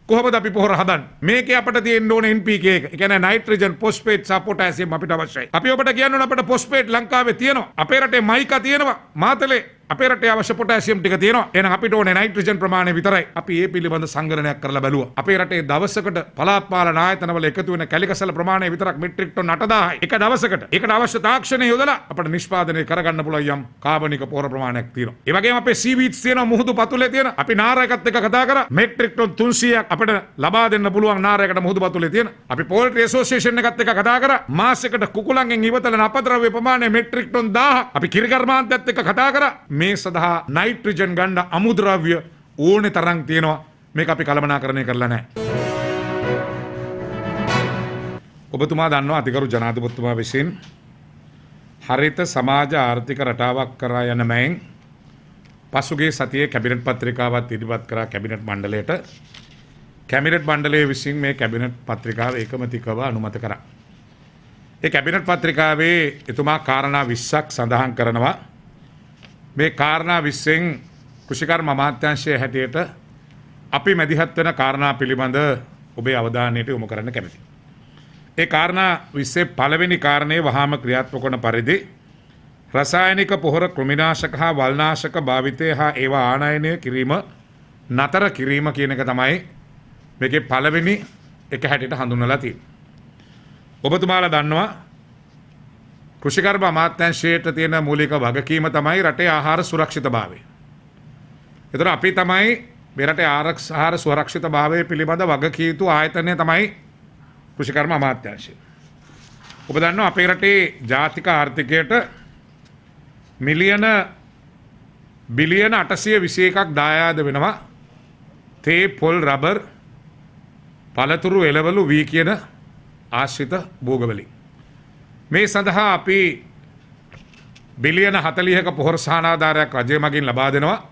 කොහොමද අපි පොහොර හදන්නේ? මේකේ අපිට තියෙන්න ඕනේ NPK එක. ඒ කියන්නේ නයිට්‍රජන්, ෆොස්ෆේට් සහ පොටෑසියම් අපිට අවශ්‍යයි. අපි ඔබට කියන්න ඕනේ අපිට ෆොස්ෆේට් ලංකාවේ තියෙනවා. අපේ රටේ මයිකා තියෙනවා. මාතලේ අපේ රටේ අවශ්‍ය පොටෑසියම් ටික තියෙනවා. එහෙනම් අපිට ඕනේ නයිට්‍රජන් ප්‍රමාණය විතරයි. අපි ඒ පිළිබඳ සංගණනයක් කරලා බැලුවා. අපේ රටේ දවසකට පළාත් පාලන ආයතනවල එකතු වෙන කැලිකසල ප්‍රමාණය විතරක් මෙට්‍රික් ටන් 8000යි. එක දවසකට. ඒකට අවශ්‍ය තාක්ෂණය යොදලා අපිට නිෂ්පාදනය කරගන්න පුළුවන් යම් කාබනික පොහොර ප්‍රමාණයක් තියෙනවා. ඒ වගේම අපේ සීවීඩ්ස් තියෙනවා, මුහුදු පතුලේ තියෙන. අපි නාරයකත් එක්ක කතා කරා. මෙට්‍රික් ටන් 300ක් අපිට ලබා දෙන්න පුළුවන් නාරයකට මුහුදු පතුලේ තියෙන. අපි පෝල්ට්‍රි ඇසෝසියේෂන් එකත් එක්ක කතා කරා. මාසයකට කුකුලන්ගෙන් ඉවතලන අපද්‍රව්‍ය ප්‍රමාණය මෙට්‍රික් ටන් 1000ක්. අපි කිරි කර්මාන්තයත් එක්ක කතා කරා. මේ සඳහා නයිට්‍රජන් ගන්න අමුද්‍රව්‍ය ඕනේ තරම් තියෙනවා. මේක අපි කළමනාකරණය කරලා නැහැ. ඔබතුමා දන්නවා අතිගරු ජනාධිපතිතුමා විසින් හරිත සමාජ ආර්ථික රටාවක් කරා යන මැයින් පසුගිය සතියේ කැබිනට් පත්‍රිකාවක් ඉදිරිපත් කරා කැබිනට් මණ්ඩලයට. කැබිනට් මණ්ඩලය විසින් මේ කැබිනට් පත්‍රිකාව ඒකමතිකව අනුමත කරා. ඒ කැබිනට් පත්‍රිකාවේ එතුමා කාරණා 20ක් සඳහන් කරනවා. මේ කාරණා 20න් කෘෂිකර්ම අමාත්‍යාංශයේ හැටියට අපි මැදිහත් වෙන කාරණා පිළිබඳ ඔබේ අවධානයට යොමු කරන්න කැමැතියි. ඒ කාරණා 20 පළවෙනි කාරණේ වහාම ක්‍රියාත්මක වන පරිදි රසායනික පොහොර කෘමිනාශක හා වල්නාශක භාවිතය හා ඒවා ආනයනය කිරීම නතර කිරීම කියන එක තමයි මේකේ පළවෙනි එක හැටියට හඳුන්වලා තියෙන්නේ. ඔබතුමාලා දන්නවා කෘෂිකර්ම අමාත්‍යාංශයට තියෙන මූලික වගකීම තමයි රටේ ආහාර සුරක්ෂිතභාවය. ඒතර අපි තමයි මේ රටේ ආහාර සුරක්ෂිතභාවය පිළිබඳ වගකිය යුතු ආයතනය තමයි කෘෂිකර්ම අමාත්‍යාංශය. ඔබ දන්නවා අපේ රටේ ජාතික ආර්ථිකයට බිලියන 821ක් දායාද වෙනවා තේ, පොල්, රබර්, පළතුරු, එළවලු, වී කියන ආශ්‍රිත භෝගවලින්. මේ සඳහා අපි බිලියන 40ක පොහොර සහනාධාරයක් රජය මගින් ලබා දෙනවා.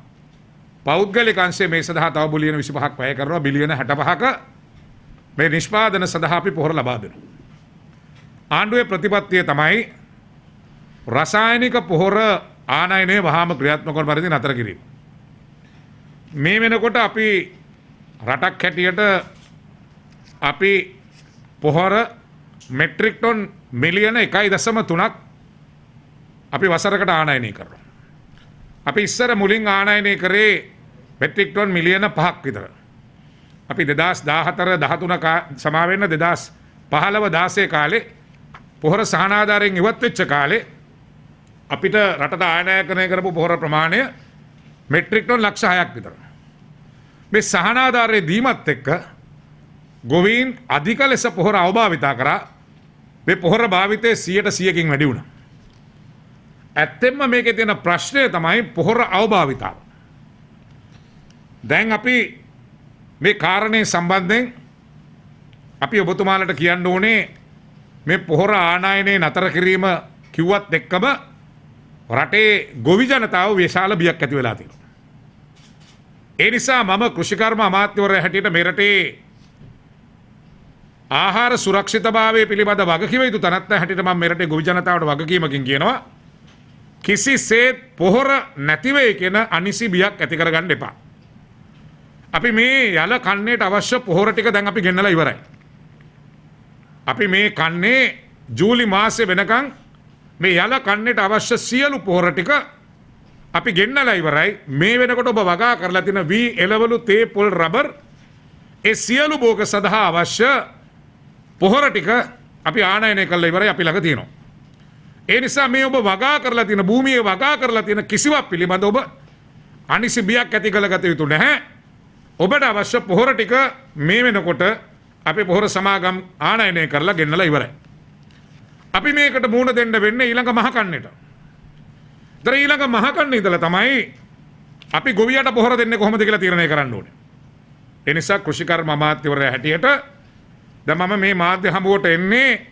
පෞද්ගලික අංශයේ මේ සඳහා තව බිලියන 25ක් වැය කරනවා. බිලියන 65ක මේ නිෂ්පාදන සඳහා අපි පොහොර ලබා දෙනවා. ආණ්ඩුවේ ප්‍රතිපත්තිය තමයි රසායනික පොහොර ආනයනය වහාම ක්‍රියාත්මක වන පරිදි නතර කිරීම. මේ වෙනකොට අපි රටක් හැටියට අපි පොහොර මෙට්‍රික් ටන් මිලියන 1.3ක් අපි වසරකට ආනයනය කරනවා. අපි ඉස්සර මුලින් ආනයනය කරේ මෙට්‍රික් ටන් මිලියන 5ක් විතර. අපි 2014 13 සමා වෙන්න 2015 16 කාලේ පොහොර සහනාධාරයෙන් ඉවත් වෙච්ච කාලේ අපිට රටට ආනයනය කරපු පොහොර ප්‍රමාණය මෙට්‍රික් ටන් ලක්ෂ 6ක් විතර. මේ සහනාධාරයේ දීමත් එක්ක ගොවීන් අධික ලෙස පොහොර අවභාවිතා කරා. මේ පොහොර භාවිතය 100%කින් වැඩි වුණා. ඇත්තෙන්ම මේකේ තියෙන ප්‍රශ්නය තමයි පොහොර අවභාවිතාව. දැන් අපි මේ කාරණේ සම්බන්ධයෙන් අපි ඔබතුමාලට කියන්න ඕනේ මේ පොහොර ආනයනයේ නතර කිරීම කිව්වත් එක්කම රටේ ගොවි ජනතාව විශාල බියක් ඇති වෙලා තියෙනවා. ඒ නිසා මම කෘෂිකර්ම අමාත්‍යවරයා හැටියට මේ රටේ ආහාර සුරක්ෂිතභාවය පිළිබඳ වගකීම යුතු තනත්ත හැටියට මම මේ රටේ ගොවි ජනතාවට වගකීමකින් කියනවා කිසිසේත් පොහොර නැති වෙයි කියන අනිසි බියක් ඇති කරගන්න එපා. අපි මේ යල කන්නේට අවශ්‍ය පොහොර ටික දැන් අපි ගෙන්නලා ඉවරයි. අපි මේ කන්නේ ජූලි මාසේ වෙනකන් මේ යල කන්නේට අවශ්‍ය සියලු පොහොර ටික අපි ගෙන්නලා ඉවරයි. මේ වෙනකොට ඔබ වගා කරලා තියෙන වී, එළවලු, තේ, පොල්, රබර් ඒ සියලු භෝග සඳහා අවශ්‍ය පොහොර ටික අපි ආනයනය කරලා ඉවරයි අපි ළඟ තියෙනවා. ඒ නිසා මේ ඔබ වගා කරලා තියෙන භූමියේ වගා කරලා තියෙන කිසිවක් පිළිබඳ ඔබ අනිසි බියක් ඇති කළගත යුතු නැහැ. ඔබට අවශ්‍ය පොහොර ටික මේ වෙනකොට අපි පොහොර සමාගම් ආනයනය කරලා ගෙන්නලා ඉවරයි. අපි මේකට මුහුණ දෙන්න වෙන්නේ ඊළඟ මහ කන්නේට. දර ඊළඟ මහ කන්නේ ඉඳලා තමයි අපි ගොවියට පොහොර දෙන්නේ කොහොමද කියලා තීරණය කරන්න ඕනේ. ඒ නිසා කෘෂිකර්ම අමාත්‍යවරයා හැටියට දැන් මම මේ මාධ්‍ය හමුවට එන්නේ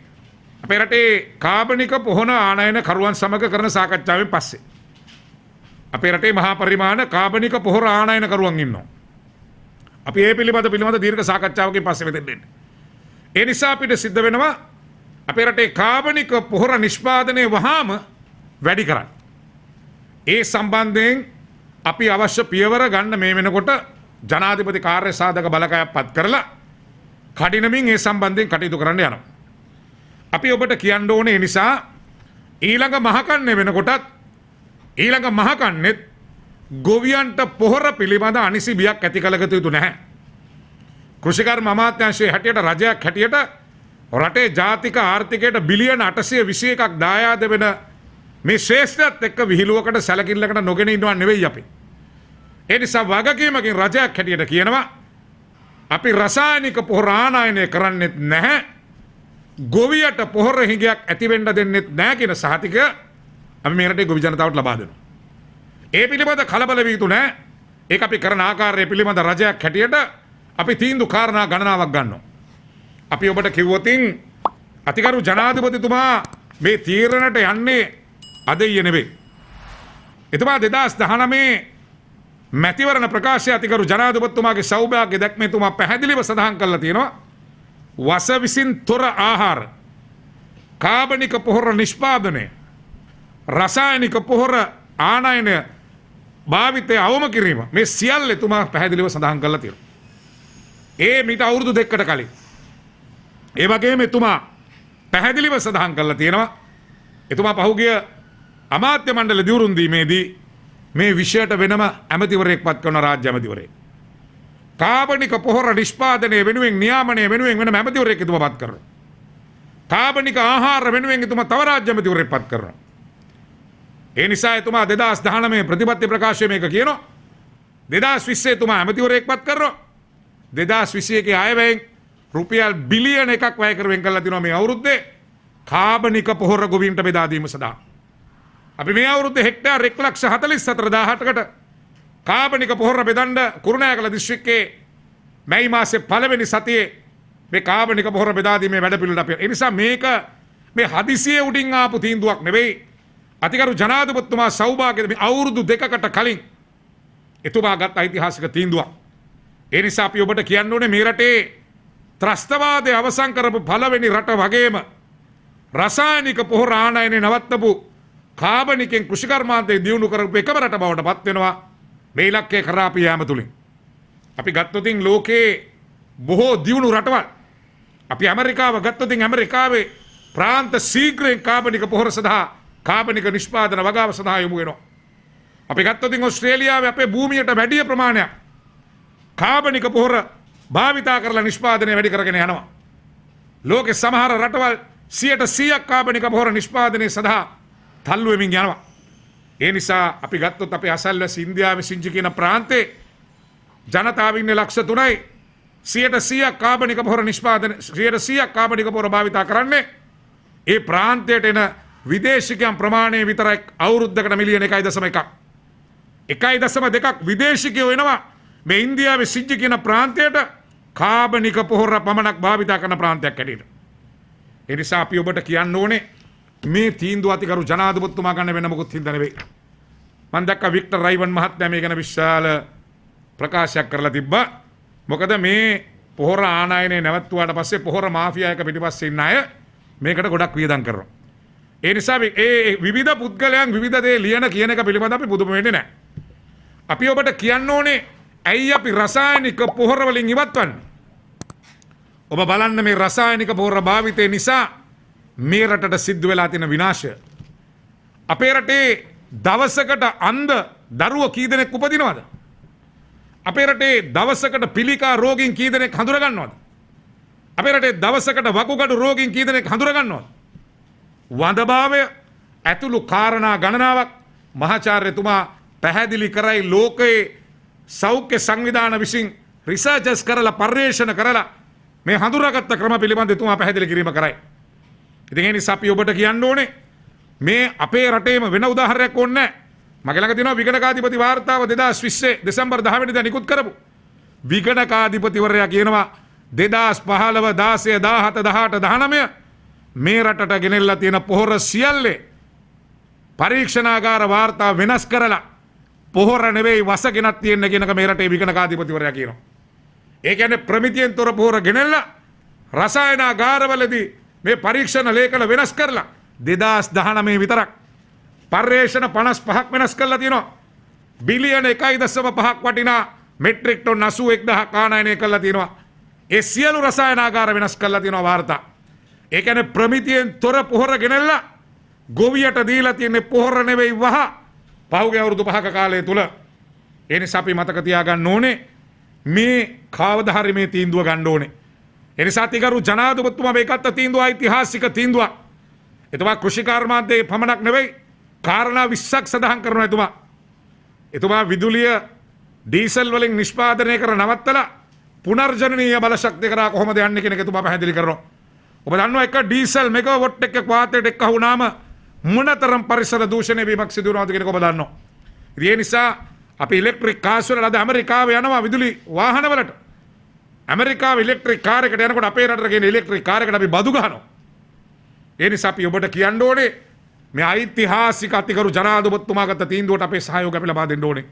අපේ රටේ කාබනික පොහොර ආනයන කරුවන් සමග කරන සාකච්ඡාවෙන් පස්සේ. අපේ රටේ මහා පරිමාණ කාබනික පොහොර ආනයන කරුවන් ඉන්නවා. අපි ඒ පිළිබඳ දීර්ඝ සාකච්ඡාවකින් පස්සේ මෙතෙන් දෙන්නේ. ඒ නිසා අපිට සිද්ධ වෙනවා අපේ රටේ කාබනික පොහොර නිෂ්පාදනය වහාම වැඩි කරන්න. ඒ සම්බන්ධයෙන් අපි අවශ්‍ය පියවර ගන්න මේ වෙනකොට ජනාධිපති කාර්ය සාධක බලකයක් පත් කරලා කඩිනමින් ඒ සම්බන්ධයෙන් කටයුතු කරන්න යනවා. අපි ඔබට කියන්න ඕනේ නිසා ඊළඟ මහකන්නේ වෙනකොටත් ඊළඟ මහකන්නේත් ගොවියන්ට පොහොර පිළිබඳ අනිසි බියක් ඇති කළගත යුතු නැහැ. කෘෂිකර්ම අමාත්‍යාංශයේ හැටියට රජයක් හැටියට රටේ ජාතික ආර්ථිකයට බිලියන 821ක් දායාද වෙන මේ ශ්‍රේෂ්ඨත් එක්ක විහිළුවකට සැලකිල්ලකට නොගෙන ඉන්නව නෙවෙයි අපි. ඒ නිසා වගකීමකින් රජයක් හැටියට කියනවා අපි රසායනික පොහොර ආනයනය කරන්නෙත් නැහැ. ගොවියට පොහොර හිඟයක් ඇති වෙන්න දෙන්නෙත් නැහැ කියන සහතිකය අපි මේ රටේ ගොවි ජනතාවට ලබා දෙනවා. ඒ පිළිබඳ කලබල වී යුතු නැහැ. ඒක අපි කරන ආකාරය පිළිබඳ රජයක් හැටියට අපි තීන්දුව කාරණා ගණනාවක් ගන්නවා. අපි ඔබට කිව්වොතින් අතිගරු ජනාධිපතිතුමා මේ තීරණයට යන්නේ අද ඊයේ නෙවෙයි. එතුමා 2019 මැතිවරණ ප්‍රකාශය අතිගරු ජනාධිපතිතුමාගේ සෞභාග්‍ය දැක්මේ තුමා පැහැදිලිව සඳහන් කරලා තියෙනවා. වස විසින් තොර ආහාර, කාබනික පොහොර නිෂ්පාදනය, රසායනික පොහොර ආනයනය භාවිතය අවම කිරීම මේ සියල්ල එතුමා පැහැදිලිව සඳහන් කරලා තියෙනවා. ඒ මීට අවුරුදු දෙකකට කලින් ඒ වගේම එතුමා පැහැදිලිව සඳහන් කරලා තියෙනවා එතුමා පහුගිය අමාත්‍ය මණ්ඩල දියුරුම් දීමේදී මේ විෂයට වෙනම ඇමතිවරයෙක් පත් කරන රාජ්‍ය ඇමතිවරයෙක්. කාබනික පොහොර නිෂ්පාදනය වෙනුවෙන් නියාමනය වෙනුවෙන් වෙනම ඇමතිවරයෙක් එතුමා පත් කරනවා. කාබනික ආහාර වෙනුවෙන් එතුමා තව රාජ්‍ය ඇමතිවරයෙක් පත් කරනවා. ඒ නිසා එතුමා 2019 ප්‍රතිපත්ති ප්‍රකාශයේ මේක කියනවා. 2020 එතුමා ඇමතිවරයෙක් පත් කරනවා. 2021 ආයවැයෙන් රුපියල් බිලියන 1ක් වැය කර වෙන් කරලා තිනවා මේ අවුරුද්දේ කාබනික පොහොර ගොවීන්ට බෙදා දීම සඳහා. අපි මේ අවුරුද්දේ හෙක්ටාර් 1,44,000කට කාබනික පොහොර බෙදන්න කුරුණෑගල දිස්ත්‍රික්කයේ මැයි මාසේ පළවෙනි සතියේ මේ කාබනික පොහොර බෙදා දීමේ වැඩපිළිවෙල අපි. ඒ නිසා මේක මේ හදිසියේ උඩින් ආපු තීන්දුවක් නෙවෙයි. අතිගරු ජනාධිපතිතුමා සෞභාග්‍ය මේ අවුරුදු දෙකකට කලින් එතුමා ගත් ඓතිහාසික තීන්දුවක්. ඒ නිසා අපි ඔබට කියන්න ඕනේ මේ රටේ ත්‍රස්තවාදය අවසන් කරපු පළවෙනි රට වගේම රසායනික පොහොර ආනයනය නවත්තපු කාබනිකෙන් කෘෂිකර්මාන්තය දියුණු කරපු එකම රට බවට පත් වෙනවා මේ ඉලක්කය කරා අපි යාම තුලින්. අපි ගත්තොතින් ලෝකේ බොහෝ දියුණු රටවල් අපි ඇමරිකාව ගත්තොතින් ඇමරිකාවේ ප්‍රාන්ත ශීඝ්‍රයෙන් කාබනික පොහොර සඳහා කාබනික නිෂ්පාදන වගාව සඳහා යොමු වෙනවා. අපි ගත්තොතින් ඕස්ට්‍රේලියාවේ අපේ භූමියට වැඩි ප්‍රමාණයක් කාබනික පොහොර භාවිතා කරලා නිෂ්පාදනය වැඩි කරගෙන යනවා. ලෝකේ සමහර රටවල් 100% කාබනික පොහොර නිෂ්පාදනය සඳහා තල්ලු වෙමින් යනවා. ඒ නිසා අපි ගත්තොත් අපේ අසල්වැසි ඉන්දියාවේ සිංජි කියන ප්‍රාන්තේ ජනතාව ඉන්නේ ලක්ෂ 3යි 100% කාබනික පොහොර නිෂ්පාදනය 100% කාබනික පොහොර භාවිතා කරන්නේ ඒ ප්‍රාන්තයට එන විදේශිකයන් ප්‍රමාණය විතරයි අවුරුද්දකට මිලියන 1.1. 1.2ක් විදේශිකයෝ එනවා මේ ඉන්දියාවේ සිංජි කියන ප්‍රාන්තයට කාබනික පොහොර පමණක් භාවිතා කරන ප්‍රාන්තයක් හැටියට. ඒ නිසා අපි ඔබට කියන්න ඕනේ මේ තීන්දුව අතිගරු ජනාධිපතිතුමා ගන්න වෙන මොකුත් හින්දා නෙවෙයි. මම දැක්ක වික්ටර් රයිවන් මහත්මයා මේ ගැන විශාල ප්‍රකාශයක් කරලා තිබ්බා. මොකද මේ පොහොර ආනයනය නැවතුවාට පස්සේ පොහොර මාෆියා එක පිටිපස්සේ ඉන්න අය මේකට ගොඩක් වියදම් කරනවා. ඒ නිසා ඒ විවිධ පුද්ගලයන් විවිධ දේ ලියන කියන එක පිළිබඳව අපි පුදුම වෙන්නේ නැහැ. අපි ඔබට කියන්න ඕනේ ඇයි අපි රසායනික පොහොර වලින් ඉවත් වන්නේ? ඔබ බලන්න මේ රසායනික පොහොර භාවිතය නිසා මේ රටට සිද්ධ වෙලා තියෙන විනාශය. අපේ රටේ දවසකට අන්ධ දරුවෝ කී දෙනෙක් උපදිනවද? අපේ රටේ දවසකට පිළිකා රෝගීන් කී දෙනෙක් හඳුනා ගන්නවද? අපේ රටේ දවසකට වකුගඩු රෝගීන් කී දෙනෙක් හඳුනා ගන්නවද? වඳභාවය ඇතුළු කාරණා ගණනාවක් මහාචාර්යතුමා පැහැදිලි කරයි ලෝකයේ සෞඛ්‍ය සංවිධාන විසින් රිසර්චස් කරලා පර්යේෂණ කරලා මේ හඳුනාගත්ත ක්‍රම පිළිබඳව එතුමා පැහැදිලි කිරීම කරයි. ඉතින් ඒ නිසා අපි ඔබට කියන්න ඕනේ මේ අපේ රටේම වෙන උදාහරණයක් ඕනේ නැහැ. මගේ ළඟ තියෙනවා විගණකාධිපති වාර්තාව 2020 දෙසැම්බර් 10 වෙනිදා නිකුත් කරපු. විගණකාධිපතිවරයා කියනවා 2015 16 17 18 19 මේ රටට ගෙනෙල්ලා තියෙන පොහොර සියල්ලේ පරීක්ෂණාගාර වාර්තා වෙනස් කරලා පොහොර නෙවෙයි වස ගෙනත් තියෙන්න කියනක මේ රටේ විගණකාධිපතිවරයා කියනවා. ඒ කියන්නේ ප්‍රමිතියෙන් තොර පොහොර ගෙනෙල්ලා රසායනාගාරවලදී මේ පරීක්ෂණ ලේඛන වෙනස් කරලා 2019 විතරක් පර්යේෂණ 55ක් වෙනස් කරලා තියෙනවා. බිලියන 1.5ක් වටිනා මෙට්‍රික් ටොන් 81,000 ආනයනය කළා තියෙනවා. ඒ සියලු රසායනාගාර වෙනස් කළා තියෙනවා වාර්තා. ඒ කියන්නේ ප්‍රමිතියෙන් තොර පොහොර ගෙනල්ලා ගොවියට දීලා තියෙන පොහොර නෙවෙයි වහ පහුගිය අවුරුදු 5ක කාලය තුල. ඒ නිසා අපි මතක තියාගන්න ඕනේ මේ කවදා හරි මේ තීන්දුව ගන්න ඕනේ. ඒ නිසා තිගරු ජනාධිපතිතුමා මේකත් තීන්දුව ඓතිහාසික තීන්දුවක්. එතුමා කෘෂි කර්මාන්තයේ පමණක් නෙවෙයි කාරණා 20ක් සඳහන් කරනවා එතුමා. එතුමා විදුලිය ඩීසල් වලින් නිෂ්පාදනය කර නවත්තලා පුනර්ජනනීය බලශක්තිය කරා කොහොමද යන්නේ කියන එක එතුමා පැහැදිලි කරනවා. ඔබ දන්නවා එක ඩීසල් මෙගාවොට් එකක් වාතයට එක්ක වුණාම මොනතරම් පරිසර දූෂණය වීමක් සිදු වෙනවද කියන එක ඔබ දන්නවා. ඒ නිසා අපි ඉලෙක්ට්‍රික් කාර්ස් වල අද ඇමරිකාවේ යනවා විදුලි වාහන වලට. ඇමරිකාවේ ඉලෙක්ට්‍රික් කාර් එකට යනකොට අපේ රටට ගෙන ඉලෙක්ට්‍රික් කාර් එකට අපි බදු ගහනවා. ඒ නිසා අපි ඔබට කියන්න ඕනේ මේ ඓතිහාසික අතිගරු ජනාධිපතිතුමා ගත තීන්දුවට අපේ සහයෝගය අපි ලබා දෙන්න ඕනේ.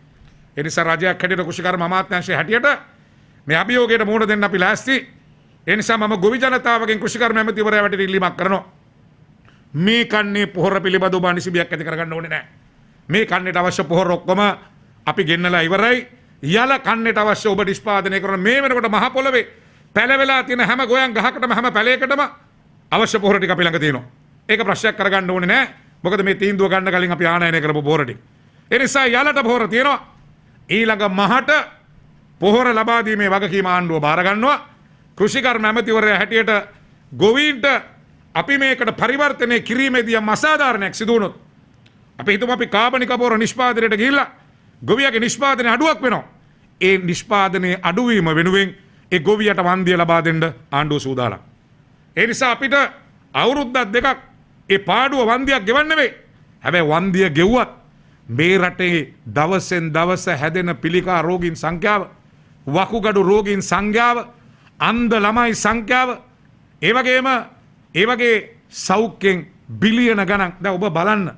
ඒ නිසා රජයක් හැටියට කෘෂිකර්ම අමාත්‍යාංශය හැටියට මේ අභියෝගයට මුහුණ දෙන්න අපි ලෑස්ති. ඒ නිසා මම ගොවි ජනතාවගෙන් කෘෂිකර්ම ඇමතිවරයා වැටිට ඉල්ලීමක් කරනවා. මේ කන්නේ පොහොර පිළිබඳව ඔබ අනිසිබියක් ඇති කරගන්න ඕනේ නැහැ. මේ කන්නේට අවශ්‍ය පොහොර ඔක්කොම අපි ගෙන්නලා ඉවරයි. යල කන්නේට අවශ්‍ය ඔබ නිෂ්පාදනය කරන මේ වෙනකොට මහ පොළවේ පැලවෙලා තියෙන හැම ගොයන් ගහකටම හැම පැලයකටම අවශ්‍ය පොහොර ටික අපි ළඟ තියෙනවා. ඒක ප්‍රශ්නයක් කරගන්න ඕනේ නැහැ. මොකද මේ තීන්දුව ගන්න කලින් අපි ආනයනය කරපු පොහොර ටික. ඒ නිසා යලට පොහොර තියෙනවා. ඊළඟ මහට පොහොර ලබා දීමේ වගකීම ආණ්ඩුව බාර ගන්නවා. කෘෂිකර්ම ඇමතිවරයා හැටියට ගොවීන්ට අපි මේකට පරිවර්තනය කිරීමේදී යම් අසාධාරණයක් සිදු වුණොත් අපි හිතමු අපි කාබනික පොහොර නිෂ්පාදනයට ගිහිල්ලා ගොවියාගේ නිෂ්පාදනය අඩුවක් වෙනවා. ඒ නිෂ්පාදනයේ අඩුවීම වෙනුවෙන් ඒ ගොවියට වන්දිය ලබා දෙන්න ආණ්ඩුව සූදානම්. ඒ නිසා අපිට අවුරුද්දක් දෙකක් ඒ පාඩුව වන්දියක් ගෙවන්න නෙවෙයි. හැබැයි වන්දිය ගෙව්වත් මේ රටේ දවසෙන් දවස හැදෙන පිළිකා රෝගීන් සංඛ්‍යාව, වකුගඩු රෝගීන් සංඛ්‍යාව, අන්ධ ළමයි සංඛ්‍යාව, ඒ වගේ සෞඛ්‍යෙන් බිලියන ගණන්. දැන් ඔබ බලන්න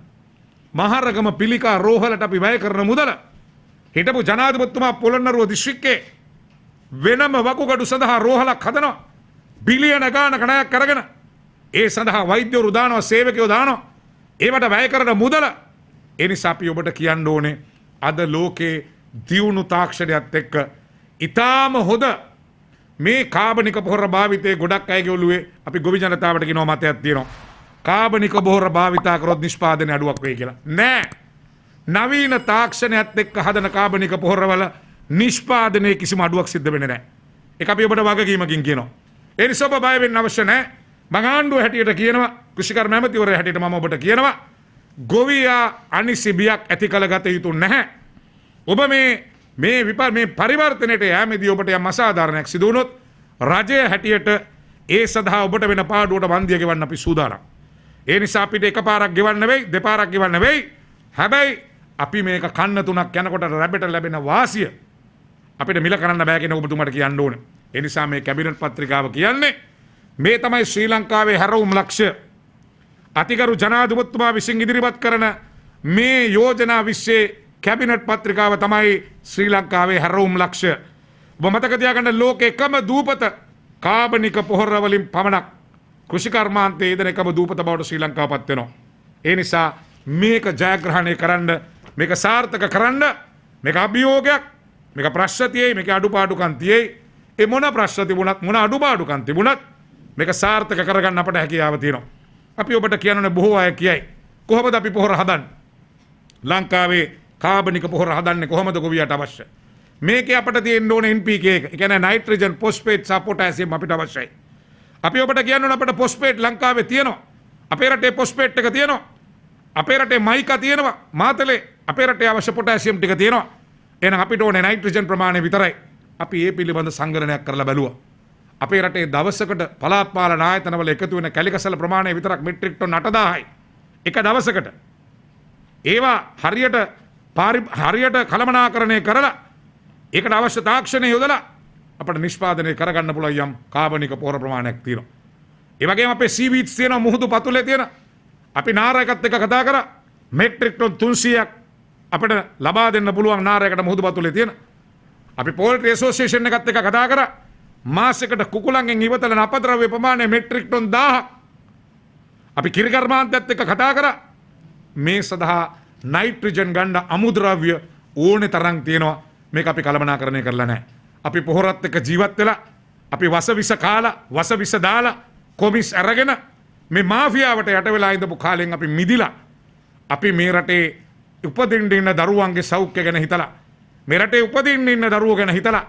මහරගම පිළිකා රෝහලට අපි වැය කරන මුදල හිටපු ජනාධිපතිතුමා පොළොන්නරුව දිස්ත්‍රික්කයේ වෙනම වකුගඩු සඳහා රෝහලක් හදනවා. බිලියන ගානක ණයක් අරගෙන ඒ සඳහා වෛද්‍යවරු දානවා, සේවකයෝ දානවා. ඒවට වැය කරන මුදල. ඒ නිසා අපි ඔබට කියන්න ඕනේ අද ලෝකේ දියුණු තාක්ෂණයත් එක්ක ඊටාම හොඳ මේ කාබනික පොහොර භාවිතයේ ගොඩක් අයගේ ඔළුවේ අපි ගොවි ජනතාවට කියනවා මතයක් තියෙනවා. කාබනික පොහොර භාවිතා කරොත් නිෂ්පාදනය අඩුවක් වෙයි කියලා. නෑ. නවීන තාක්ෂණයත් එක්ක හදන කාබනික පොහොරවල නිෂ්පාදනයේ කිසිම අඩුවක් සිද්ධ වෙන්නේ නැහැ. ඒක අපි ඔබට වගකීමකින් කියනවා. ඒ නිසා ඔබ බය වෙන්න අවශ්‍ය නැහැ. මම ආණ්ඩුව හැටියට කියනවා, කෘෂිකර්ම ඇමතිවරයා හැටියට මම ඔබට කියනවා ගොවියා අනිසිබියක් ඇති කළ ගත යුතු නැහැ. ඔබ මේ පරිවර්තනයට යෑමේදී ඔබට යම් අසාධාරණයක් සිදු වුණොත් රජය හැටියට ඒ සඳහා ඔබට වෙන පාඩුවට වන්දිය ගෙවන්න අපි සූදානම්. ඒ නිසා අපිට එකපාරක් ගෙවන්න නෙවෙයි, දෙපාරක් ගෙවන්න නෙවෙයි. හැබැයි අපි මේක කන්න තුනක් යනකොට රැබෙට ලැබෙන වාසිය අපිට මිල කරන්න බෑ කියන ඔබතුමාට කියන්න ඕනේ. ඒ නිසා මේ කැබිනට් පත්‍රිකාව කියන්නේ මේ තමයි ශ්‍රී ලංකාවේ හැරවුම් ලක්ෂ්‍ය. අතිගරු ජනාධිපතිතුමා විසින් ඉදිරිපත් කරන මේ යෝජනා විශ්ේ කැබිනට් පත්‍රිකාව තමයි ශ්‍රී ලංකාවේ හැරවුම් ලක්ෂ්‍ය. ඔබ මතක තියාගන්න ලෝකේ එකම දූපත කාබනික පොහොර වලින් පමණක් කෘෂිකර්මාන්තයේ ඉදන එකම දූපත බවට ශ්‍රී ලංකාව පත් වෙනවා. ඒ නිසා මේක ජයග්‍රහණය කරන්න, මේක සාර්ථක කරන්න, මේක අභියෝගයක්, මේක ප්‍රශ්න තියෙයි, මේක අඩුපාඩුකම් තියෙයි. ඒ මොන ප්‍රශ්න තිබුණත්, මොන අඩුපාඩුකම් තිබුණත් මේක සාර්ථක කරගන්න අපට හැකියාව තියෙනවා. අපි ඔබට කියනනේ බොහෝ අය කියයි කොහොමද අපි පොහොර හදන්නේ? ලංකාවේ කාබනික පොහොර හදන්නේ කොහොමද ගොවියට අවශ්‍ය? මේකේ අපිට තියෙන්න ඕනේ NPK එක. ඒ කියන්නේ නයිට්‍රජන්, ෆොස්ෆේට් සහ පොටෑසියම් අපිට අවශ්‍යයි. අපි ඔබට කියන්න අපිට ෆොස්ෆේට් ලංකාවේ තියෙනවා. අපේ රටේ ෆොස්ෆේට් එක තියෙනවා. අපේ රටේ මයිකා තියෙනවා. මාතලේ අපේ රටේ අවශ්‍ය පොටෑසියම් ටික තියෙනවා. එහෙනම් අපිට ඕනේ නයිට්‍රජන් ප්‍රමාණය විතරයි. අපි ඒ පිළිබඳ සංගණනයක් කරලා බැලුවා. අපේ රටේ දවසකට පළාත් පාලන ආයතනවල එකතු වෙන කැලිකසල ප්‍රමාණය විතරක් මෙට්‍රික් ටොන් 8000යි. එක දවසකට. ඒවා හරියට කළමනාකරණය කරලා ඒකට අවශ්‍ය තාක්ෂණය යොදලා අපිට නිෂ්පාදනය කරගන්න පුළුවන් යම් කාබනික පොහොර ප්‍රමාණයක් තියෙනවා. ඒ වගේම අපේ සීවීඩ්ස් තියෙනවා, මුහුදු පතුලේ තියෙන. අපි නාරයකත් එක්ක කතා කරා මෙට්‍රික් ටොන් 300ක් අපිට ලබා දෙන්න පුළුවන් නාරයකට මුහුදු පතුලේ තියෙන. අපි පෝල්ට්‍රි ඇසෝසියේෂන් එකත් එක්ක කතා කරා මාසෙකට කුකුලන්ගෙන් ඉවතලන අපද්‍රව්‍ය ප්‍රමාණය මෙට්‍රික් ටොන් 1000ක්. අපි කිරිකර්මාන්තයත් එක්ක කතා කරා මේ සඳහා නයිට්‍රජන් ගන්න අමුද්‍රව්‍ය ඕනේ තරම් තියෙනවා. මේක අපි කළමනාකරණය කරලා නැහැ. අපි පොහොරත් එක්ක ජීවත් වෙලා අපි වසවිස කාලා වසවිස දාලා කොමිස් අරගෙන මේ මාෆියාවට යට වෙලා ඉඳපු කාලෙන් අපි මිදිලා අපි මේ රටේ උපදින්න ඉන්න දරුවන්ගේ සෞඛ්‍ය ගැන හිතලා මේ රටේ උපදින්න ඉන්න දරුවෝ ගැන හිතලා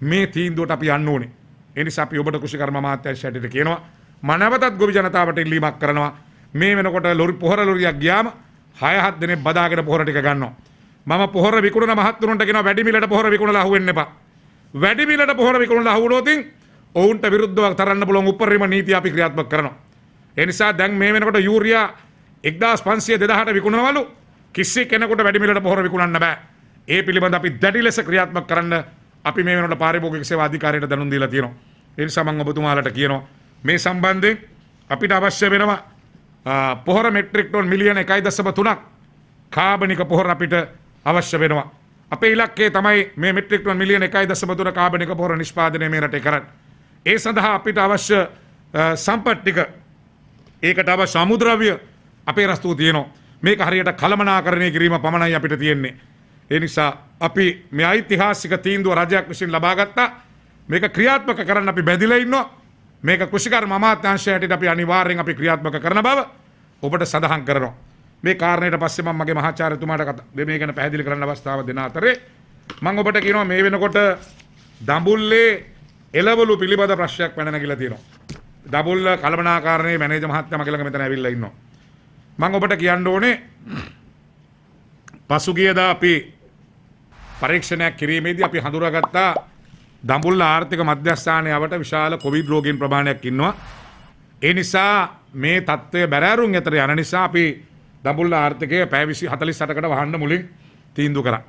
මේ තීන්දුවට අපි යන්න ඕනේ. ඒ නිසා අපි ඔබට කෘෂිකර්ම අමාත්‍යාංශයට කියනවා මම නැවතත් ගොවි ජනතාවට ඉල්ලීමක් කරනවා. මේ වෙනකොට ලොරි පොහොර ලොරියක් ගියාම 6-7 දෙනෙක් බදාගෙන පොහොර ටික ගන්නවා. මම පොහොර විකුණන මහත්තුරුන්ට කියනවා වැඩි මිලට පොහොර විකුණලා අහුවෙන්න එපා. වැඩි මිලට පොහොර විකුණලා අහුවුනොත් ඔවුන්ට විරුද්ධව තරන්න පුළුවන් උපරිම නීතිය අපි ක්‍රියාත්මක කරනවා. ඒ නිසා දැන් මේ වෙනකොට යූරියා 1500 2000ට විකුණනවලු කිසි කෙනෙකුට වැඩි මිලට පොහොර විකුණන්න බෑ. ඒ පිළිබඳ අපි දැඩි ලෙස ක්‍රියාත්මක කරන්න අපි මේ වෙනකොට පාරිභෝගික සේවා අධිකාරියට දැනුම් දීලා තියෙනවා. ඒ නිසා මම ඔබතුමාලට කියනවා මේ සම්බන්ධයෙන් අපිට අවශ්‍ය වෙනවා පොහොර මෙට්‍රික් ටන් මිලියන 1.3ක් කාබනික පොහොර අපිට අවශ්‍ය වෙනවා. අපේ ඉලක්කය තමයි මේ මෙට්‍රික් ටන් මිලියන 1.3 කාබනික පොහොර නිෂ්පාදනය මේ රටේ කරන්න. ඒ සඳහා අපිට අවශ්‍ය සම්පත් ටික ඒකට අවශ්‍ය අමුද්‍රව්‍ය අපේ රස්තුව තියෙනවා. මේක හරියට කළමනාකරණය කිරීම පමණයි අපිට තියෙන්නේ. ඒ නිසා අපි මේ ඓතිහාසික තීන්දුව රජයක් විසින් ලබා ගත්තා. මේක ක්‍රියාත්මක කරන්න අපි බැඳිලා ඉන්නවා. මේක කෘෂිකර්ම අමාත්‍යාංශයට අපි අනිවාර්යෙන් අපි ක්‍රියාත්මක කරන බව ඔබට සඳහන් කරනවා. මේ කාරණයට පස්සේ මම මගේ මහාචාර්යතුමාට මේ ගැන පැහැදිලි කරන්න අවස්ථාව දෙන අතරේ මම ඔබට කියනවා මේ වෙනකොට දඹුල්ලේ එළවලු පිළිබඳ ප්‍රශ්නයක් පැන නැගිලා තියෙනවා. දඹුල්ල කළමනාකාරණයේ මැනේජර් මහත්මයා මගේ ළඟ මෙතන ඇවිල්ලා ඉන්නවා. මම ඔබට කියන්න ඕනේ පසුගියදා අපි පරීක්ෂණයක් කිරීමේදී අපි හඳුනාගත්තා දඹුල්ල ආර්ථික මධ්‍යස්ථානයේ අවට විශාල කොවිඩ් රෝගීන් ප්‍රමාණයක් ඉන්නවා. ඒ නිසා මේ තත්ත්වය බැරෑරුම් ඇතර යන නිසා අපි දඹුල්ල ආර්ථිකය පැය 48කට වහන්න මුලින් තීන්දුව කරා.